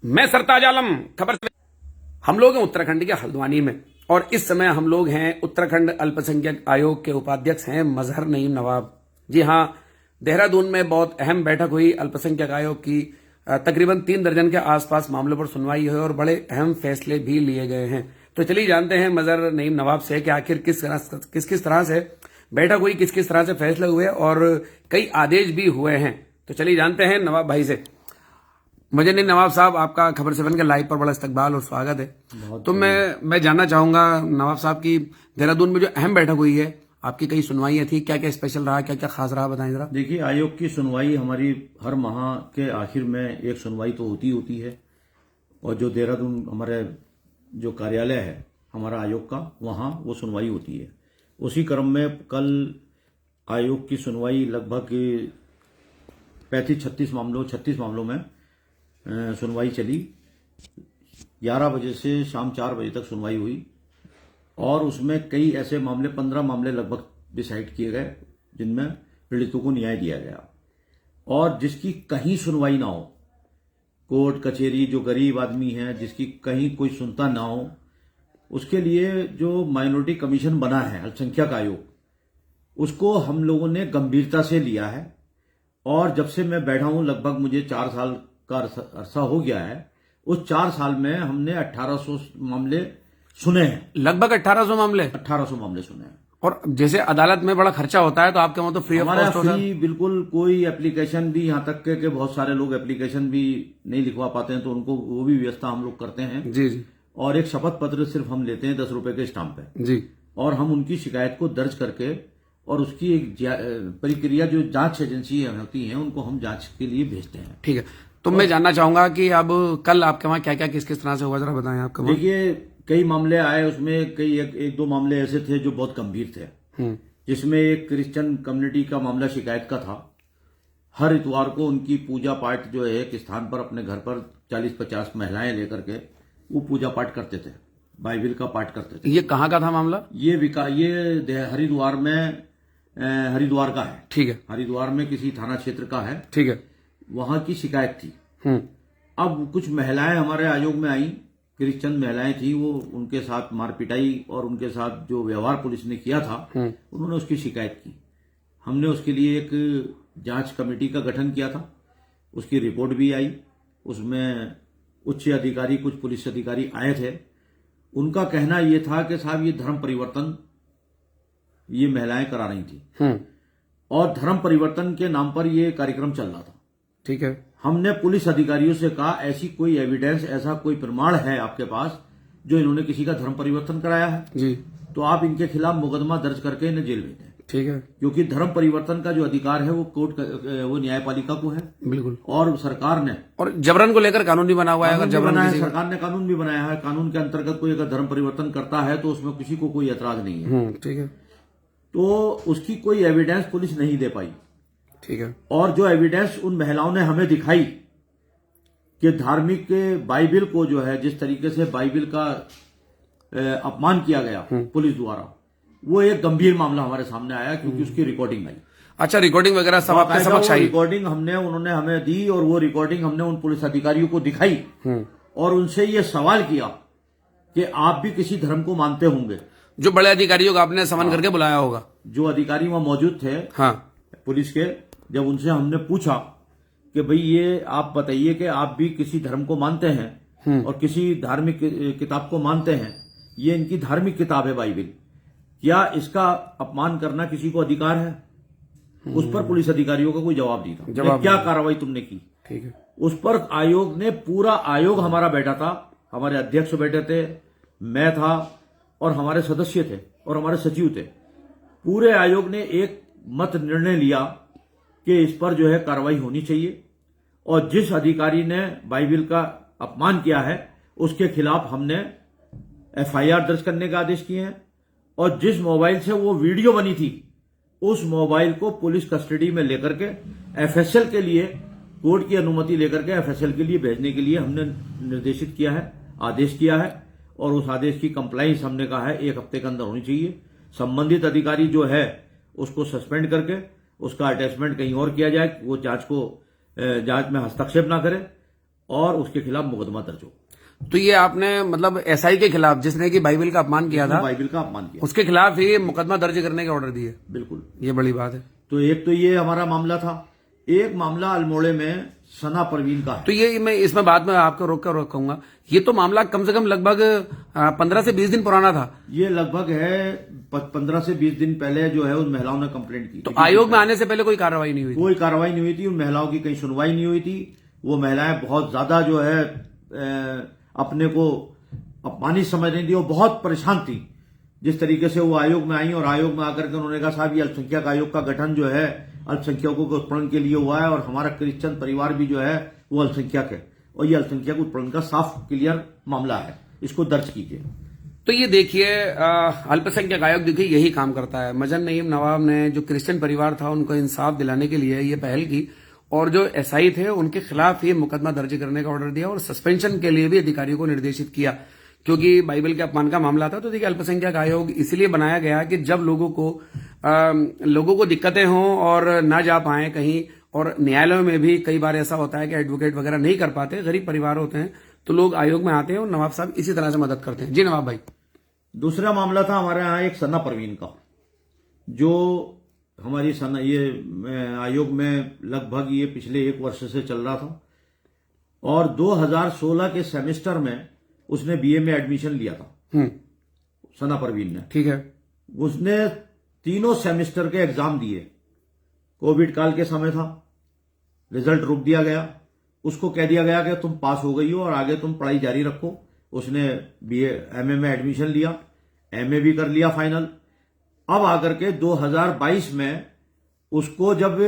मैं सरताज आलम खबर। हम लोग हैं उत्तराखंड के हल्द्वानी में और इस समय हम लोग हैं उत्तराखंड अल्पसंख्यक आयोग के उपाध्यक्ष हैं मजहर नईम नवाब। जी हाँ, देहरादून में बहुत अहम बैठक हुई अल्पसंख्यक आयोग की। तकरीबन 3 दर्जन के आसपास मामलों पर सुनवाई हुई और बड़े अहम फैसले भी लिए गए हैं। तो चलिए जानते हैं मजहर नईम नवाब से कि आखिर किस तरह से बैठक हुई, किस तरह से फैसले हुए और कई आदेश भी हुए हैं। तो चलिए जानते हैं नवाब भाई से। मजहर नईम नवाब साहब, आपका खबर 7 के लाइव पर बड़ा इस्तकबाल और स्वागत है। तो मैं जानना चाहूंगा नवाब साहब की देहरादून में जो अहम बैठक हुई है, आपकी कई सुनवाइयां थी, क्या क्या स्पेशल रहा, क्या क्या खास रहा, बताएं जरा। देखिए, आयोग की सुनवाई हमारी हर माह के आखिर में एक सुनवाई तो होती है और जो देहरादून हमारे जो कार्यालय है हमारा आयोग का, वहाँ वो सुनवाई होती है। उसी क्रम में कल आयोग की सुनवाई लगभग 36 मामलों में सुनवाई चली। 11 बजे से शाम 4 बजे तक सुनवाई हुई और उसमें कई ऐसे मामले 15 मामले लगभग डिसाइड किए गए जिनमें पीड़ितों को न्याय दिया गया। और जिसकी कहीं सुनवाई ना हो, कोर्ट कचहरी, जो गरीब आदमी है जिसकी कहीं कोई सुनता ना हो, उसके लिए जो माइनॉरिटी कमीशन बना है अल्पसंख्यक आयोग, उसको हम लोगों ने गंभीरता से लिया है। और जब से मैं बैठा हूं, लगभग मुझे 4 साल का अरसा हो गया है, उस 4 साल में हमने 1800 मामले सुने हैं। लगभग 1800 मामले सुने हैं। और जैसे अदालत में बड़ा खर्चा होता है तो आपके वहां तो फ्री ऑफ कॉस्ट होता है? बिल्कुल, कोई एप्लीकेशन भी, यहाँ तक के बहुत सारे लोग एप्लीकेशन भी नहीं लिखवा पाते हैं तो उनको वो भी व्यवस्था हम लोग करते हैं। जी जी। और एक शपथ पत्र सिर्फ हम लेते हैं 10 रुपए के स्टाम्प पे जी। और हम उनकी शिकायत को दर्ज करके और उसकी एक प्रक्रिया, जो जांच एजेंसी होती है, उनको हम जांच के लिए भेजते हैं। ठीक है, तो मैं जानना चाहूंगा कि अब कल आपके वहां क्या क्या किस तरह से हुआ, जरा बताएं आपके वहां। देखिए, कई मामले आए, उसमें कई एक दो मामले ऐसे थे जो बहुत गंभीर थे। जिसमें एक क्रिश्चियन कम्युनिटी का मामला शिकायत का था। हर इतवार को उनकी पूजा पाठ जो है एक स्थान पर अपने घर पर 40-50 महिलाएं लेकर के वो पूजा पाठ करते थे, बाइबिल का पाठ करते थे। ये कहाँ का था मामला? ये हरिद्वार का है। ठीक है। हरिद्वार में किसी थाना क्षेत्र का है। ठीक है। वहां की शिकायत थी। अब कुछ महिलाएं हमारे आयोग में आई, क्रिश्चियन महिलाएं थी, वो उनके साथ मारपिटाई और उनके साथ जो व्यवहार पुलिस ने किया था, उन्होंने उसकी शिकायत की। हमने उसके लिए एक जांच कमेटी का गठन किया था। उसकी रिपोर्ट भी आई। उसमें उच्च अधिकारी, कुछ पुलिस अधिकारी आए थे। उनका कहना यह था कि साहब, ये धर्म परिवर्तन ये महिलाएं करा रही थी और धर्म परिवर्तन के नाम पर ये कार्यक्रम चल रहा था। ठीक है। हमने पुलिस अधिकारियों से कहा, ऐसी कोई एविडेंस, ऐसा कोई प्रमाण है आपके पास जो इन्होंने किसी का धर्म परिवर्तन कराया है जी, तो आप इनके खिलाफ मुकदमा दर्ज करके इन्हें जेल भेज दें। ठीक है। क्योंकि धर्म परिवर्तन का जो अधिकार है वो वो न्यायपालिका को है। बिल्कुल। और सरकार ने, और जबरन को लेकर कानून भी बना हुआ है। अगर जबरन सरकार ने कानून भी बनाया है। कानून के अंतर्गत कोई अगर धर्म परिवर्तन करता है तो उसमें किसी को कोई ऐतराज नहीं है। ठीक है। तो उसकी कोई एविडेंस पुलिस नहीं दे पाई। ठीक है। और जो एविडेंस उन महिलाओं ने हमें दिखाई कि धार्मिक बाइबिल को जो है, जिस तरीके से बाइबिल का अपमान किया गया पुलिस द्वारा, वो एक गंभीर मामला हमारे सामने आया क्योंकि उसकी रिकॉर्डिंग आई। अच्छा, रिकॉर्डिंग वगैरह सब आपके समक्ष आई? रिकॉर्डिंग उन्होंने हमें दी और वो रिकॉर्डिंग हमने उन पुलिस अधिकारियों को दिखाई और उनसे ये सवाल किया कि आप भी किसी धर्म को मानते होंगे। जो बड़े अधिकारियों को आपने समन करके बुलाया होगा? जो अधिकारी वहां मौजूद थे, पुलिस के, जब उनसे हमने पूछा कि भाई ये आप बताइए कि आप भी किसी धर्म को मानते हैं और किसी धार्मिक किताब को मानते हैं, ये इनकी धार्मिक किताब है बाइबिल, क्या इसका अपमान करना किसी को अधिकार है? उस पर पुलिस अधिकारियों का कोई जवाब नहीं था। क्या कार्रवाई तुमने की? ठीक है। उस पर आयोग ने, पूरा आयोग हमारा बैठा था, हमारे अध्यक्ष बैठे थे, मैं था और हमारे सदस्य थे और हमारे सचिव थे। पूरे आयोग ने एक मत निर्णय लिया कि इस पर जो है कार्रवाई होनी चाहिए और जिस अधिकारी ने बाइबिल का अपमान किया है उसके खिलाफ हमने एफआईआर दर्ज करने का आदेश किए हैं। और जिस मोबाइल से वो वीडियो बनी थी, उस मोबाइल को पुलिस कस्टडी में लेकर के एफएसएल के लिए, कोर्ट की अनुमति लेकर के एफएसएल के लिए भेजने के लिए हमने निर्देशित किया है, आदेश किया है। और उस आदेश की कंप्लाइंस हमने कहा है 1 हफ्ते के अंदर होनी चाहिए। संबंधित अधिकारी जो है उसको सस्पेंड करके उसका अटैचमेंट कहीं और किया जाए, वो जांच में हस्तक्षेप ना करे और उसके खिलाफ मुकदमा दर्ज हो। तो ये आपने मतलब एसआई के खिलाफ जिसने कि बाइबल का अपमान किया था, बाइबल का अपमान किया, उसके खिलाफ ही मुकदमा दर्ज करने के ऑर्डर दिए। बिल्कुल। ये बड़ी बात है। तो एक तो ये हमारा मामला था। एक मामला अल्मोड़े में सना परवीन का है। तो ये मैं इसमें बाद में आपको रोक कर कहूंगा, ये तो मामला कम से कम लगभग 15 से 20 दिन पुराना था। ये लगभग है 15 से 20 दिन पहले जो है उन महिलाओं ने कंप्लेंट की। तो आयोग में आने से पहले कोई कार्रवाई नहीं हुई थी? कोई कार्रवाई नहीं हुई थी। उन महिलाओं की कहीं सुनवाई नहीं हुई थी। वो महिलाएं बहुत ज्यादा जो है अपने को अपमानित समझ रही थी। वो बहुत परेशान थी जिस तरीके से वो आयोग में आई। और आयोग में आकर के उन्होंने कहा साहब ये अल्पसंख्यक आयोग का गठन जो है अल्पसंख्यकों के उत्पीड़न के लिए हुआ है और हमारा क्रिश्चियन परिवार भी जो है वो अल्पसंख्यक है और ये अल्पसंख्यक उत्पीड़न का साफ क्लियर मामला है, इसको दर्ज कीजिए। तो ये देखिए अल्पसंख्यक आयोग देखिए यही काम करता है। मजहर नईम नवाब ने जो क्रिश्चियन परिवार था उनको इंसाफ दिलाने के लिए ये पहल की और जो एसआई थे उनके खिलाफ ये मुकदमा दर्ज करने का ऑर्डर दिया और सस्पेंशन के लिए भी अधिकारियों को निर्देशित किया, क्योंकि बाइबल के अपमान का मामला था। तो देखिए अल्पसंख्यक आयोग इसलिए बनाया गया कि जब लोगों को दिक्कतें हों और ना जा पाए कहीं, और न्यायालयों में भी कई बार ऐसा होता है कि एडवोकेट वगैरह नहीं कर पाते, गरीब परिवार होते हैं, तो लोग आयोग में आते हैं और नवाब साहब इसी तरह से मदद करते हैं। जी नवाब भाई। दूसरा मामला था हमारे यहाँ एक सना परवीन का, जो हमारी सना ये आयोग में लगभग ये पिछले 1 वर्ष से चल रहा था और 2016 के सेमेस्टर में उसने बीए में एडमिशन लिया था। सना परवीन ने, ठीक है, उसने 3 सेमेस्टर के एग्जाम दिए। कोविड काल के समय था, रिजल्ट रोक दिया गया। उसको कह दिया गया कि तुम पास हो गई हो और आगे तुम पढ़ाई जारी रखो। उसने बीए एमए में एडमिशन लिया, एमए भी कर लिया फाइनल। अब आकर के 2022 में उसको जब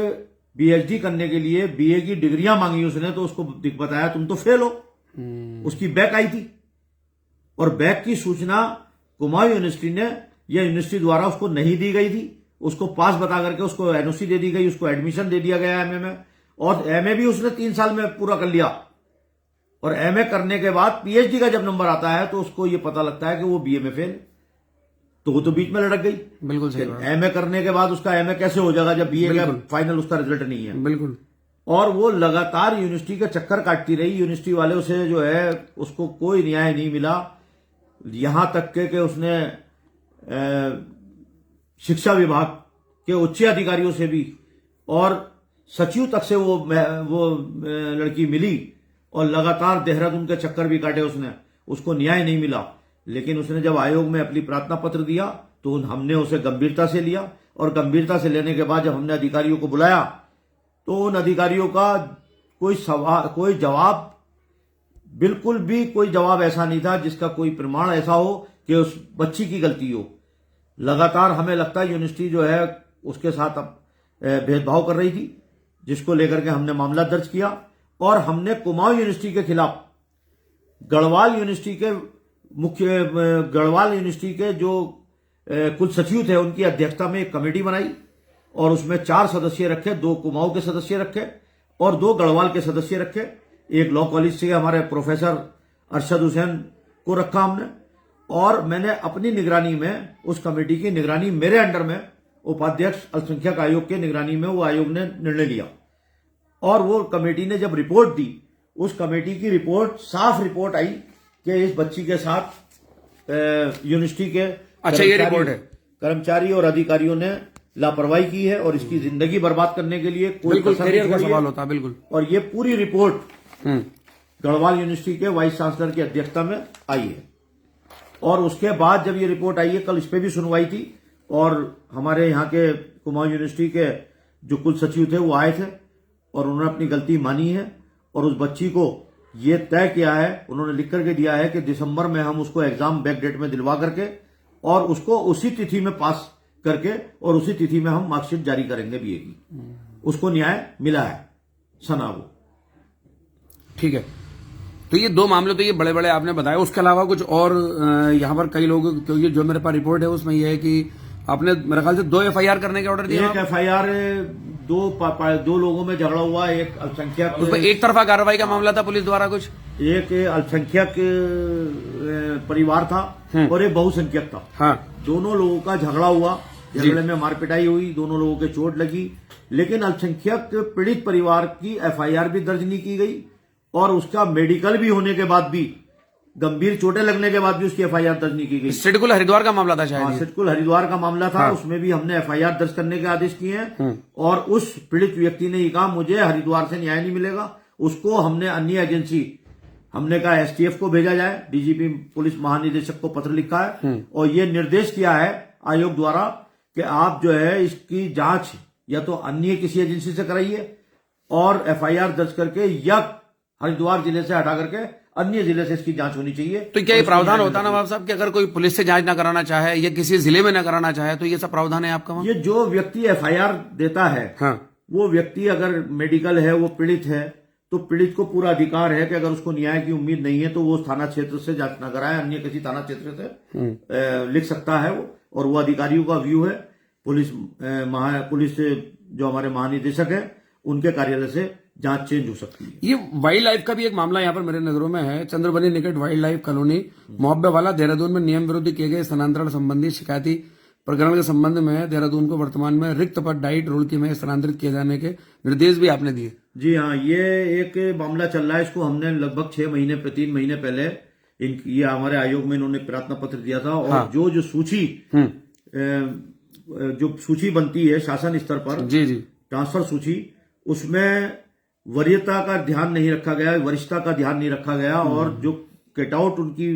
पीएचडी करने के लिए बीए की डिग्रियां मांगी उसने, तो उसको बताया तुम तो फेल हो। उसकी बैक आई थी और बैक की सूचना कुमाऊं यूनिवर्सिटी ने या यूनिवर्सिटी द्वारा उसको नहीं दी गई थी। उसको पास बता करके उसको एनओसी दे दी गई, उसको एडमिशन दे दिया गया एमए में और एमए भी उसने 3 साल में पूरा कर लिया। और एमए करने के बाद पीएचडी का जब नंबर आता है तो उसको ये पता लगता है कि वो बीए में फेल, तो वो तो बीच में लटक गई। बिल्कुल सही बात। एमए करने के बाद उसका एमए कैसे हो जाएगा जब बीए का फाइनल उसका रिजल्ट नहीं है। बिल्कुल। और वो लगातार यूनिवर्सिटी के चक्कर काटती रही। यूनिवर्सिटी वाले उसे जो है उसको कोई न्याय नहीं मिला। यहां तक के उसने शिक्षा विभाग के उच्च अधिकारियों से भी और सचिव तक से वो लड़की मिली और लगातार देहरादून के चक्कर भी काटे उसने, उसको न्याय नहीं मिला। लेकिन उसने जब आयोग में अपनी प्रार्थना पत्र दिया तो हमने उसे गंभीरता से लिया और गंभीरता से लेने के बाद जब हमने अधिकारियों को बुलाया तो उन अधिकारियों का कोई जवाब, बिल्कुल भी कोई जवाब ऐसा नहीं था जिसका कोई प्रमाण ऐसा हो कि उस बच्ची की गलती हो। लगातार हमें लगता है यूनिवर्सिटी जो है उसके साथ भेदभाव कर रही थी, जिसको लेकर के हमने मामला दर्ज किया और हमने कुमाऊं यूनिवर्सिटी के खिलाफ गढ़वाल यूनिवर्सिटी के जो कुल सचिव थे उनकी अध्यक्षता में एक कमेटी बनाई और उसमें 4 सदस्य रखे, 2 कुमाऊं के सदस्य रखे और 2 गढ़वाल के सदस्य रखे। एक लॉ कॉलेज से हमारे प्रोफेसर अरशद हुसैन को रखा हमने और मैंने अपनी निगरानी में उस कमेटी की निगरानी मेरे अंडर में उपाध्यक्ष अल्पसंख्यक आयोग के निगरानी में वो आयोग ने निर्णय लिया। और वो कमेटी ने जब रिपोर्ट दी, उस कमेटी की रिपोर्ट साफ रिपोर्ट आई कि इस बच्ची के साथ यूनिवर्सिटी के ये रिपोर्ट है, कर्मचारी और अधिकारियों ने लापरवाही की है और इसकी जिंदगी बर्बाद करने के लिए कोई करियर का सवाल होता है। बिल्कुल। और ये पूरी रिपोर्ट गढ़वाल यूनिवर्सिटी के वाइस चांसलर की अध्यक्षता में आई है। और उसके बाद जब ये रिपोर्ट आई है, कल इस पे भी सुनवाई थी और हमारे यहाँ के कुमाऊं यूनिवर्सिटी के जो कुल सचिव थे वो आए थे और उन्होंने अपनी गलती मानी है और उस बच्ची को ये तय किया है, उन्होंने लिख करके दिया है कि दिसंबर में हम उसको एग्जाम बैक डेट में दिलवा करके और उसको उसी तिथि में पास करके और उसी तिथि में हम मार्कशीट जारी करेंगे बीए की। उसको न्याय मिला है सना को। ठीक है। तो ये 2 मामले तो ये बड़े बड़े आपने बताया, उसके अलावा कुछ और यहाँ पर कई लोग, क्योंकि जो मेरे पास रिपोर्ट है उसमें ये है कि आपने मेरे ख्याल से 2 एफआईआर करने के ऑर्डर दिया। एक एफआईआर 2 लोगों में झगड़ा हुआ, एक अल्पसंख्यक, उस पर एक तरफा कार्रवाई का मामला था पुलिस द्वारा, कुछ एक अल्पसंख्यक परिवार था और एक बहुसंख्यक था। हाँ, दोनों लोगों का झगड़ा हुआ, झगड़े में मारपिटाई हुई, दोनों लोगों के चोट लगी। लेकिन अल्पसंख्यक पीड़ित परिवार की एफआईआर भी दर्ज नहीं की गई और उसका मेडिकल भी होने के बाद भी, गंभीर चोटें लगने के बाद भी उसकी एफआईआर दर्ज नहीं की गई। सिडकुल हरिद्वार का मामला था शायद ये। सिडकुल हरिद्वार का मामला था, उसमें भी हमने एफआईआर दर्ज करने के आदेश किए हैं और उस पीड़ित व्यक्ति ने ये कहा मुझे हरिद्वार से न्याय नहीं मिलेगा। उसको हमने अन्य एजेंसी, हमने कहा एसटीएफ को भेजा जाए, डीजीपी पुलिस महानिदेशक को पत्र लिखा है और ये निर्देश किया है आयोग द्वारा कि आप जो है इसकी जांच या तो अन्य किसी एजेंसी से कराइए और एफआईआर दर्ज करके या हरिद्वार जिले से हटा करके अन्य जिले से इसकी जांच होनी चाहिए। तो क्या ये प्रावधान होता ना नवाब साहब कि अगर कोई पुलिस से जांच ना कराना चाहे या किसी जिले में ना कराना चाहे तो ये सब प्रावधान है आपका वहां? ये जो व्यक्ति एफआईआर देता है, वो व्यक्ति अगर मेडिकल है, वो पीड़ित है, तो पीड़ित को पूरा अधिकार है कि अगर उसको न्याय की उम्मीद नहीं है तो वो थाना क्षेत्र से जांच न कराए, अन्य किसी थाना क्षेत्र से लिख सकता है वो, और वो अधिकारियों का व्यू है। पुलिस जो हमारे महानिदेशक है उनके कार्यालय से जांच चेंज हो सकती है। ये वाइल्ड लाइफ का भी एक मामला यहाँ पर मेरे नजरों में है। चंद्रबनी निकट wild life colony Mohabbewala Dehradun में नियम विरोधी किए गए स्थानांतरण संबंधी शिकायती प्रकरण के संबंध में देहरादून को वर्तमान में रिक्त पद डाइट रुड़की में स्थानांतरित किए जाने के निर्देश भी आपने दिए। जी हाँ, ये एक मामला चल रहा है। इसको हमने लगभग 3 महीने पहले ये हमारे आयोग में इन्होंने प्रार्थना पत्र दिया था और जो सूची बनती है शासन स्तर पर, जी ट्रांसफर सूची, उसमें वरीयता का ध्यान नहीं रखा गया, वरिष्ठता का ध्यान नहीं रखा गया और जो कटआउट उनकी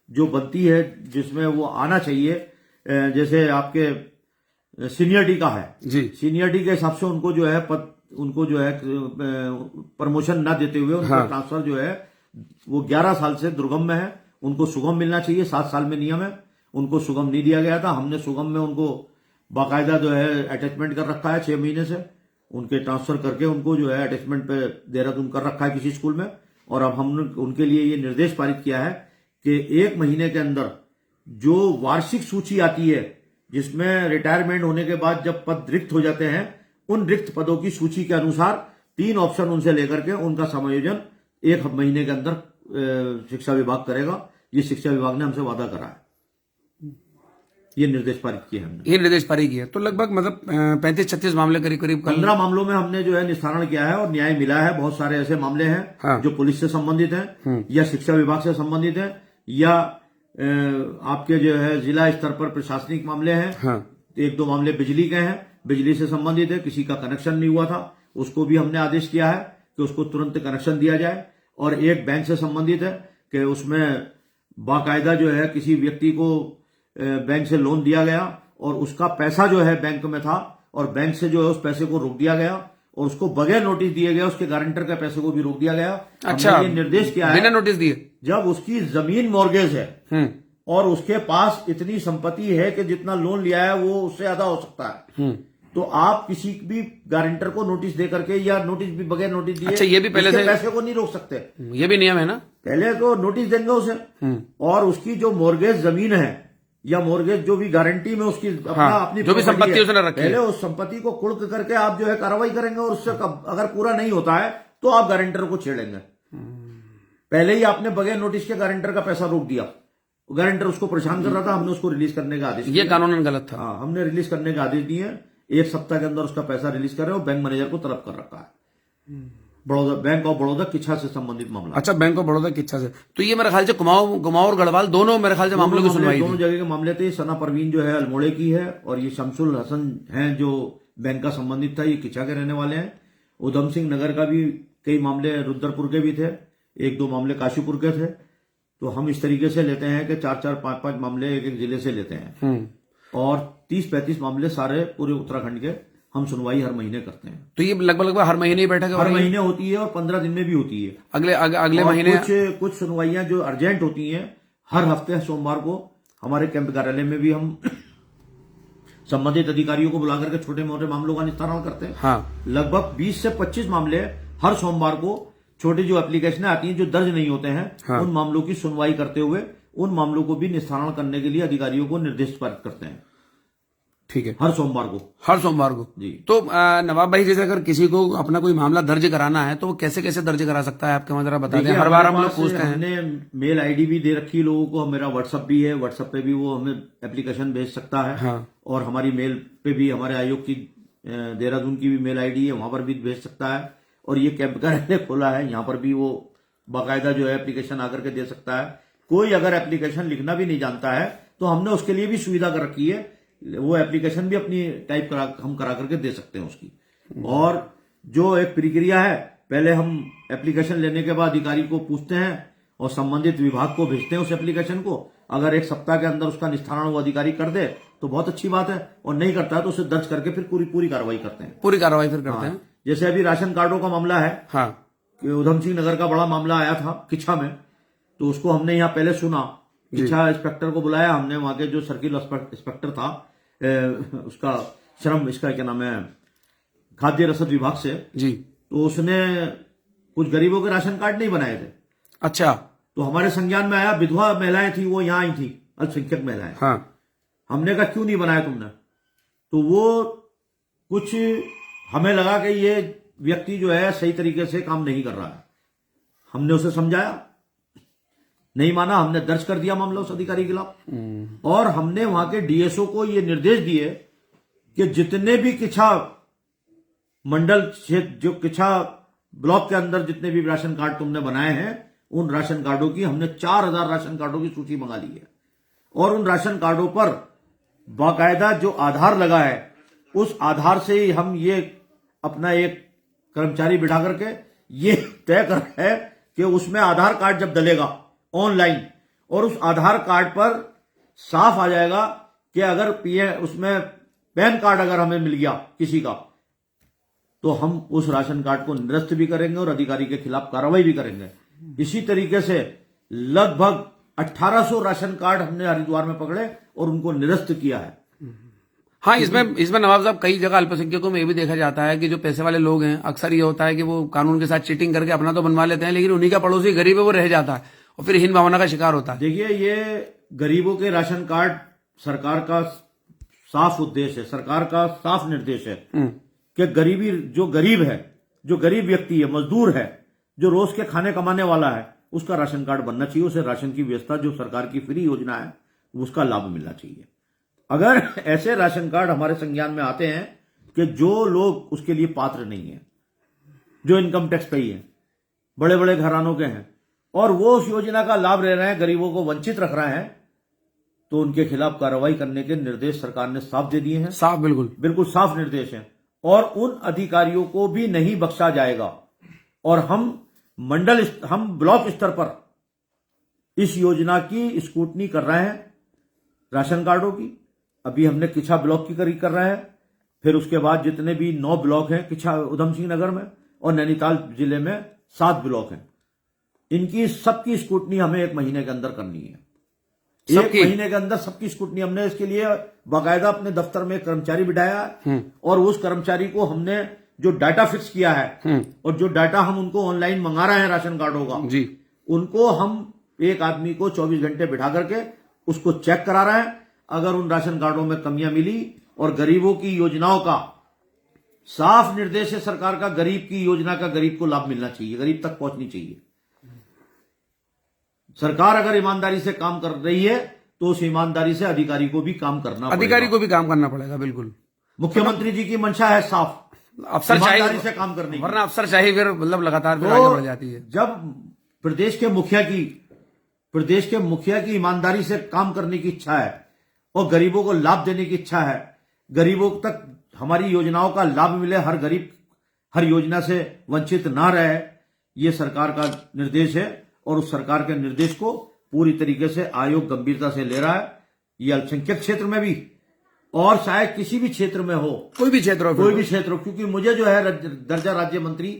जो बनती है जिसमें वो आना चाहिए, जैसे आपके सीनियरिटी का है जी, सीनियरिटी के हिसाब से उनको जो है प्रमोशन ना देते हुए उनका ट्रांसफर जो है वो 11 साल से दुर्गम में है। उनको सुगम मिलना चाहिए, 7 साल में नियम है, उनको सुगम नहीं दिया गया था। हमने सुगम में उनको बाकायदा जो है अटैचमेंट कर रखा है 6 महीने से, उनके ट्रांसफर करके उनको जो है अटैचमेंट पे देहरादून कर रखा है किसी स्कूल में। और अब हमने उनके लिए ये निर्देश पारित किया है कि 1 महीने के अंदर जो वार्षिक सूची आती है जिसमें रिटायरमेंट होने के बाद जब पद रिक्त हो जाते हैं, उन रिक्त पदों की सूची के अनुसार 3 ऑप्शन उनसे लेकर के उनका समायोजन 1 महीने के अंदर शिक्षा विभाग करेगा। ये शिक्षा विभाग ने हमसे वादा करा है, ये निर्देश पारित किए हमने। ये निर्देश पारित किया तो लगभग मतलब 35-36 मामले करीब 15 मामलों में हमने जो है निस्तारण किया है और न्याय मिला है। बहुत सारे ऐसे मामले हैं जो पुलिस से संबंधित हैं या शिक्षा विभाग से संबंधित हैं या आपके जो है जिला स्तर पर प्रशासनिक मामले हैं। 1-2 मामले बिजली के हैं, बिजली से संबंधित है, किसी का कनेक्शन नहीं हुआ था, उसको भी हमने आदेश किया है कि उसको तुरंत कनेक्शन दिया जाए। और एक बैंक से संबंधित है कि उसमें बाकायदा जो है किसी व्यक्ति को बैंक से लोन दिया गया और उसका पैसा जो है बैंक में था और बैंक से जो है उस पैसे को रोक दिया गया और उसको बगैर नोटिस दिए गया उसके गारंटर के पैसे को भी रोक दिया गया। अच्छा, ये निर्देश किया है बिना नोटिस दिए, जब उसकी जमीन मॉर्गेज है और उसके पास इतनी संपत्ति है कि जितना लोन लिया है वो उससे ज्यादा हो सकता है, तो आप किसी भी गारंटर को नोटिस दे करके या नोटिस भी बगैर नोटिस दिए, अच्छा, ये भी पहले से पैसे को नहीं रोक सकते। ये भी नियम है ना, पहले तो नोटिस देंगे उसे और उसकी जो मॉर्गेज जमीन है या मॉर्गेज जो भी गारंटी में उसकी अपनी जो भी संपत्ति उसने रखी है, पहले उस संपत्ति को कुर्क करके आप जो है कार्रवाई करेंगे और उससे अगर पूरा नहीं होता है तो आप गारंटर को छेड़ेंगे। पहले ही आपने बगैर नोटिस के गारंटर का पैसा रोक दिया, गारंटर उसको परेशान कर रहा था, हमने उसको रिलीज करने का आदेश दिया। ये कानूनन गलत था। हमने रिलीज करने का आदेश दिए, 1 सप्ताह के अंदर उसका पैसा रिलीज करें और बैंक मैनेजर को तलब कर रखा है। बड़ौदा, बैंक ऑफ बड़ौदा किच्छा से संबंधित मामला। अच्छा, बैंक ऑफ बड़ौदा किच्छा से, तो ये मेरे ख्याल से कुमाऊं और गढ़वाल दोनों मेरे ख्याल से मामलों की सुनवाई, दोनों जगह के मामले थे। सना परवीन जो है अल्मोड़े की है और ये शमसुल हसन है जो बैंक का संबंधित था, ये किच्छा के रहने वाले हैं। उधम सिंह नगर का भी कई मामले रुद्रपुर के भी थे, 1-2 मामले काशीपुर के थे। तो हम इस तरीके से लेते हैं कि 4-4, 5-5 मामले एक जिले से लेते हैं और 30-35 मामले सारे पूरे उत्तराखंड के हम सुनवाई हर महीने करते हैं। तो ये लगभग हर महीने ही बैठक हर महीने होती है और 15 दिन में भी होती है। अगले महीने कुछ सुनवाइयां जो अर्जेंट होती हैं हर हफ्ते सोमवार को हमारे कैंप कार्यालय में भी हम संबंधित अधिकारियों को बुला करके छोटे मोटे मामलों का निस्तारण करते हैं। लगभग 20 से 25 मामले हर सोमवार को छोटी जो एप्लीकेशनें आती हैं जो दर्ज नहीं होते हैं, उन मामलों की सुनवाई करते हुए उन मामलों को भी निस्तारण करने के लिए अधिकारियों को निर्देश पारित करते हैं। ठीक है, हर सोमवार को जी। तो नवाब भाई, जैसे अगर किसी को अपना कोई मामला दर्ज कराना है तो वो कैसे कैसे दर्ज करा सकता है, आपके वहां जरा बता दें। हर बार हम लोग पूछते हैं। हमने मेल आईडी भी दे रखी लोगों को, मेरा व्हाट्सएप भी है, व्हाट्सएप पे भी वो हमें एप्लीकेशन भेज सकता है और हमारी मेल पे भी हमारे आयोग की देहरादून की भी मेल आईडी है, वहां पर भी भेज सकता है। और ये कैंप कार्यालय खोला है, यहाँ पर भी वो बाकायदा जो है एप्लीकेशन आकर के दे सकता है। कोई अगर एप्लीकेशन लिखना भी नहीं जानता है तो हमने उसके लिए भी सुविधा कर रखी है, वो एप्लीकेशन भी अपनी टाइप हम करा करके दे सकते हैं उसकी। और जो एक प्रक्रिया है, पहले हम एप्लीकेशन लेने के बाद अधिकारी को पूछते हैं और संबंधित विभाग को भेजते हैं उस एप्लीकेशन को। अगर एक सप्ताह के अंदर उसका निस्तारण वो अधिकारी कर दे तो बहुत अच्छी बात है, और नहीं करता है तो उसे दर्ज करके फिर पूरी कार्रवाई करते हैं। पूरी कार्रवाई फिर करते हैं। जैसे अभी राशन कार्डों का मामला है, हाँ, कि उधम सिंह नगर का बड़ा मामला आया था किच्छा में, तो उसको हमने यहाँ पहले सुना। किच्छा इंस्पेक्टर को बुलाया हमने, वहां के जो सर्किल इंस्पेक्टर था उसका श्रम, इसका क्या नाम है, खाद्य रसद विभाग से जी, तो उसने कुछ गरीबों के राशन कार्ड नहीं बनाए थे। अच्छा, तो हमारे संज्ञान में आया, विधवा महिलाएं थी वो यहाँ आई थी, अल्पसंख्यक महिलाएं। हाँ, हमने कहा क्यों नहीं बनाया तुमने? तो वो कुछ हमें लगा कि ये व्यक्ति जो है सही तरीके से काम नहीं कर रहा है। हमने उसे समझाया, नहीं माना, हमने दर्ज कर दिया मामला उस अधिकारी के खिलाफ। और हमने वहां के डीएसओ को ये निर्देश दिए कि जितने भी किच्छा मंडल क्षेत्र, जो किच्छा ब्लॉक के अंदर जितने भी राशन कार्ड तुमने बनाए हैं, उन राशन कार्डों की हमने 4000 राशन कार्डों की सूची मंगा ली है। और उन राशन कार्डों पर बाकायदा जो आधार लगा है, उस आधार से ही हम ये अपना एक कर्मचारी बिठा करके ये तय कर रहे हैं कि उसमें आधार कार्ड जब डलेगा ऑनलाइन, और उस आधार कार्ड पर साफ आ जाएगा कि अगर उसमें पैन कार्ड अगर हमें मिल गया किसी का, तो हम उस राशन कार्ड को निरस्त भी करेंगे और अधिकारी के खिलाफ कार्रवाई भी करेंगे। इसी तरीके से लगभग 1800 राशन कार्ड हमने हरिद्वार में पकड़े और उनको निरस्त किया है। हाँ, इसमें नवाब साहब कई जगह अल्पसंख्यकों में ये भी देखा जाता है कि जो पैसे वाले लोग हैं, अक्सर ये होता है कि वो कानून के साथ चीटिंग करके अपना तो बनवा लेते हैं, लेकिन उन्हीं का पड़ोसी गरीब है वो रह जाता है और फिर हीन भावना का शिकार होता है। देखिए, ये गरीबों के राशन कार्ड सरकार का साफ उद्देश्य है, सरकार का साफ निर्देश है कि गरीबी, जो गरीब है, जो गरीब व्यक्ति है, मजदूर है, जो रोज के खाने कमाने वाला है, उसका राशन कार्ड बनना चाहिए। उसे राशन की व्यवस्था जो सरकार की फ्री योजना है उसका लाभ मिलना चाहिए। अगर ऐसे राशन कार्ड हमारे संज्ञान में आते हैं कि जो लोग उसके लिए पात्र नहीं है, जो इनकम टैक्स पेई है, बड़े बड़े घरानों के हैं, और वो उस योजना का लाभ ले रहे हैं, गरीबों को वंचित रख रहे हैं, तो उनके खिलाफ कार्रवाई करने के निर्देश सरकार ने साफ दे दिए हैं। साफ, बिल्कुल साफ निर्देश हैं। और उन अधिकारियों को भी नहीं बख्शा जाएगा। और हम ब्लॉक स्तर पर इस योजना की स्क्रूटनी कर रहे हैं, राशन कार्डों की। अभी हमने किच्छा ब्लॉक की कर रहे हैं, फिर उसके बाद जितने भी 9 ब्लॉक हैं किच्छा उधम सिंह नगर में, और नैनीताल जिले में 7 ब्लॉक हैं, इनकी सबकी स्क्रूटनी हमें 1 महीने के अंदर करनी है। 1 महीने के अंदर सबकी स्क्रूटनी। हमने इसके लिए बाकायदा अपने दफ्तर में कर्मचारी बिठाया है, और उस कर्मचारी को हमने जो डाटा फिक्स किया है, और जो डाटा हम उनको ऑनलाइन मंगा रहे हैं राशन कार्डों का जी, उनको हम एक आदमी को 24 घंटे बिठा करके उसको चेक करा रहे हैं। अगर उन राशन कार्डों में कमियां मिली, और गरीबों की योजनाओं का साफ निर्देश है सरकार का, गरीब की योजना का गरीब को लाभ मिलना चाहिए, गरीब तक पहुंचनी चाहिए। सरकार अगर ईमानदारी से काम कर रही है तो उस ईमानदारी से अधिकारी को भी काम करना पड़ेगा। बिल्कुल, मुख्यमंत्री जी की मंशा है साफ, अफसर चाहिए से काम करने की, वरना अफसर चाहिए फिर मतलब लगातार फिर आगे बढ़ जाती है। जब प्रदेश के मुखिया की ईमानदारी से काम करने की इच्छा है और गरीबों को लाभ देने की इच्छा है, गरीबों तक हमारी योजनाओं का लाभ मिले, हर गरीब हर योजना से वंचित ना रहे, ये सरकार का निर्देश है। और उस सरकार के निर्देश को पूरी तरीके से आयोग गंभीरता से ले रहा है। ये अल्पसंख्यक क्षेत्र में भी, और शायद किसी भी क्षेत्र में हो, कोई भी क्षेत्र हो, क्योंकि मुझे जो है दर्जा राज्य मंत्री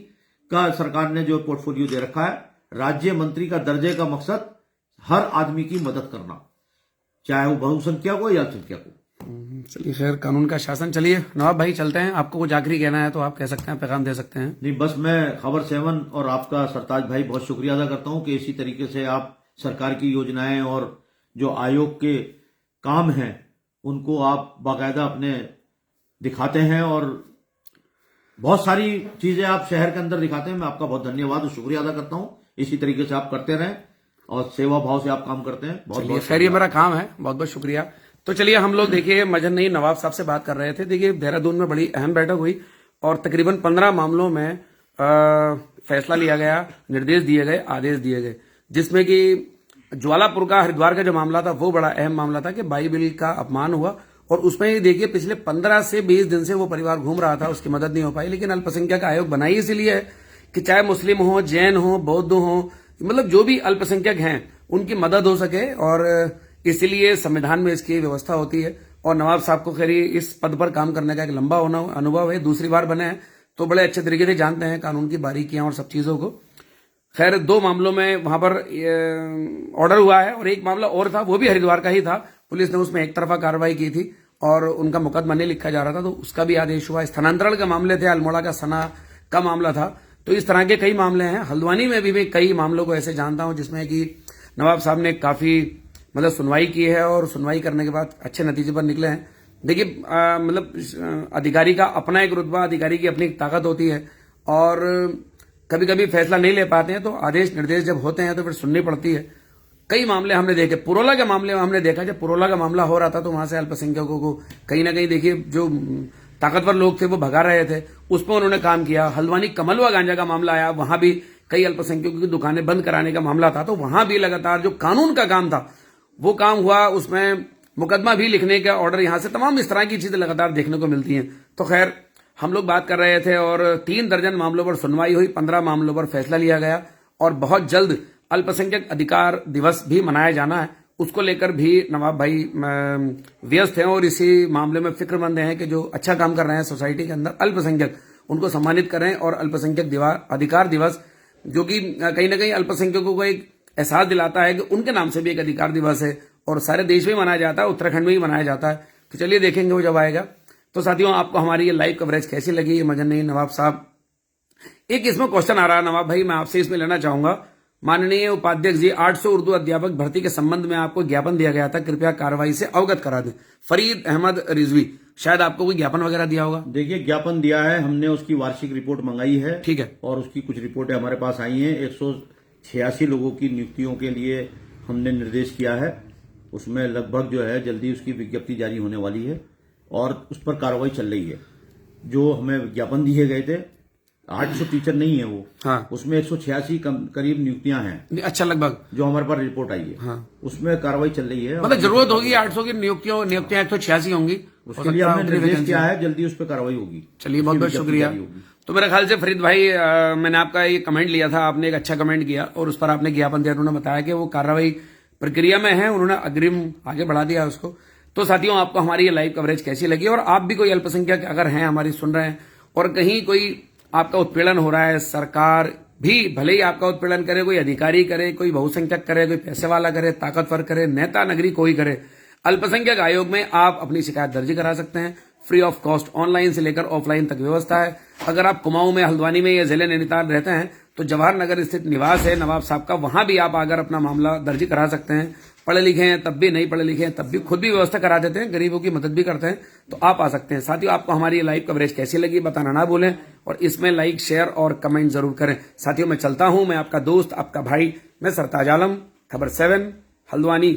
का सरकार ने जो पोर्टफोलियो दे रखा है, राज्य मंत्री का दर्जे का मकसद हर आदमी की मदद करना, चाहे वो बहुसंख्यक हो या अल्पसंख्यक हो। चलिए, खैर कानून का शासन। चलिए नवाब भाई चलते हैं, आपको कुछ आखिरी कहना है तो आप कह सकते हैं, पैगाम दे सकते हैं। नहीं, बस मैं खबर 7 और आपका सरताज भाई बहुत शुक्रिया अदा करता हूं कि इसी तरीके से आप सरकार की योजनाएं और जो आयोग के काम हैं उनको आप बाकायदा अपने दिखाते हैं, और बहुत सारी चीजें आप शहर के अंदर दिखाते हैं। मैं आपका बहुत धन्यवाद और शुक्रिया अदा करता हूं। इसी तरीके से आप करते रहें और सेवा भाव से आप काम करते हैं। बहुत बहुत खैर, ये मेरा काम है, बहुत बहुत शुक्रिया। तो चलिए, हम लोग देखिए मजहर नईम नवाब साहब से बात कर रहे थे। देखिए, देहरादून में बड़ी अहम बैठक हुई और तकरीबन 15 मामलों में फैसला लिया गया, निर्देश दिए गए, आदेश दिए गए, जिसमें कि ज्वालापुर का, हरिद्वार का जो मामला था वो बड़ा अहम मामला था कि बाइबिल का अपमान हुआ। और उसमें ये देखिए पिछले 15 से 20 दिन से वो परिवार घूम रहा था, उसकी मदद नहीं हो पाई। लेकिन अल्पसंख्यक आयोग बनाई इसलिए है कि चाहे मुस्लिम हो, जैन हो, बौद्ध हो, मतलब जो भी अल्पसंख्यक हैं उनकी मदद हो सके, और इसलिए संविधान में इसकी व्यवस्था होती है। और नवाब साहब को खैर इस पद पर काम करने का एक लंबा अनुभव है, दूसरी बार बने हैं तो बड़े अच्छे तरीके से जानते हैं कानून की बारीकियां और सब चीजों को। खैर 2 मामलों में वहां पर ऑर्डर हुआ है, और एक मामला और था, वो भी हरिद्वार का ही था। पुलिस ने उसमें एक तरफा कार्रवाई की थी और उनका मुकदमा नहीं लिखा जा रहा था, तो उसका भी आदेश हुआ। स्थानांतरण के मामले थे, अल्मोड़ा का सना का मामला था। तो इस तरह के कई मामले हैं। हल्द्वानी में भी मैं कई मामलों को ऐसे जानता हूं जिसमें कि नवाब साहब ने काफी मतलब सुनवाई की है, और सुनवाई करने के बाद अच्छे नतीजे पर निकले हैं। देखिए मतलब अधिकारी का अपना एक रुतबा, अधिकारी की अपनी एक ताकत होती है, और कभी कभी फैसला नहीं ले पाते हैं तो आदेश निर्देश जब होते हैं तो फिर सुननी पड़ती है। कई मामले हमने देखे, पुरोला के मामले में हमने देखा, जब पुरोला का मामला हो रहा था तो वहां से अल्पसंख्यकों को कहीं ना कहीं देखिए जो ताकतवर लोग थे वो भगा रहे थे, उस पर उन्होंने काम किया। हल्द्वानी कमलवा गांजा का मामला आया, वहां भी कई अल्पसंख्यकों की दुकानें बंद कराने का मामला था, तो वहां भी लगातार जो कानून का काम था वो काम हुआ, उसमें मुकदमा भी लिखने का ऑर्डर, यहां से तमाम इस तरह की चीजें लगातार देखने को मिलती हैं। तो खैर हम लोग बात कर रहे थे, और 3 दर्जन मामलों पर सुनवाई हुई, 15 मामलों पर फैसला लिया गया, और बहुत जल्द अल्पसंख्यक अधिकार दिवस भी मनाया जाना है। उसको लेकर भी नवाब भाई व्यस्त हैं, और इसी मामले में फिक्रमंद हैं कि जो अच्छा काम कर रहे हैं सोसाइटी के अंदर अल्पसंख्यक, उनको सम्मानित करें। और अल्पसंख्यक अधिकार दिवस जो कि कहीं ना कहीं अल्पसंख्यकों को एक एहसास दिलाता है कि उनके नाम से भी एक अधिकार दिवस है, और सारे देश में मनाया जाता है, उत्तराखंड में भी मनाया जाता है। तो चलिए देखेंगे वो जब आएगा। तो साथियों, आपको हमारी ये लाइव कवरेज कैसी लगी? मदनी नवाब साहब, एक इसमें क्वेश्चन आ रहा है नवाब भाई, मैं आपसे इसमें लेना चाहूंगा। माननीय उपाध्यक्ष जी, 800 उर्दू अध्यापक भर्ती के संबंध में आपको ज्ञापन दिया गया था, कृपया कार्रवाई से अवगत करा दें। फरीद अहमद रिजवी, शायद आपको कोई ज्ञापन वगैरह दिया होगा। देखिए, ज्ञापन दिया है हमने, उसकी वार्षिक रिपोर्ट मंगाई है, ठीक है, और उसकी कुछ रिपोर्टें हमारे पास आई हैं। 186 लोगों की नियुक्तियों के लिए हमने निर्देश किया है, उसमें लगभग जो है जल्दी उसकी विज्ञप्ति जारी होने वाली है, और उस पर कार्रवाई चल रही है। जो हमें विज्ञापन दिए गए थे, 800 टीचर नहीं है वो, हाँ, उसमें 186 करीब नियुक्तियां हैं। अच्छा, लगभग जो हमारे पास रिपोर्ट आई है, हाँ, उसमें कार्रवाई चल रही है। मतलब जरूरत होगी 800 की नियुक्तियां 186 होंगी, उसके लिए हमने निर्देश किया है, जल्दी उस पर कार्रवाई होगी। चलिए, बहुत बहुत शुक्रिया। तो मेरे ख्याल से फरीद भाई, मैंने आपका ये कमेंट लिया था, आपने एक अच्छा कमेंट किया, और उस पर आपने ज्ञापन दिया। उन्होंने बताया कि वो कार्रवाई प्रक्रिया में है, उन्होंने अग्रिम आगे बढ़ा दिया उसको। तो साथियों, आपको हमारी ये लाइव कवरेज कैसी लगी? और आप भी कोई अल्पसंख्यक अगर हैं हमारी सुन रहे हैं, और कहीं कोई आपका उत्पीड़न हो रहा है, सरकार भी भले ही आपका उत्पीड़न करे, कोई अधिकारी करे, कोई बहुसंख्यक करे, कोई पैसे वाला करे, ताकतवर करे, नेता नगरी कोई करे, अल्पसंख्यक आयोग में आप अपनी शिकायत दर्ज करा सकते हैं। फ्री ऑफ कॉस्ट, ऑनलाइन से लेकर ऑफलाइन तक व्यवस्था है। अगर आप कुमाऊं में, हल्द्वानी में या जिले नैनीताल रहते हैं तो जवाहर नगर स्थित निवास है नवाब साहब का, वहां भी आप आकर अपना मामला दर्ज करा सकते हैं। पढ़े लिखे हैं तब भी, नहीं पढ़े लिखे हैं तब भी, खुद भी व्यवस्था करा देते हैं, गरीबों की मदद भी करते हैं, तो आप आ सकते हैं। साथियों, आपको हमारी ये लाइव कवरेज कैसी लगी बताना ना भूलें, और इसमें लाइक, शेयर और कमेंट जरूर करें। साथियों, मैं चलता हूं, मैं आपका दोस्त, आपका भाई, मैं सरताज आलम, खबर 7 हल्द्वानी।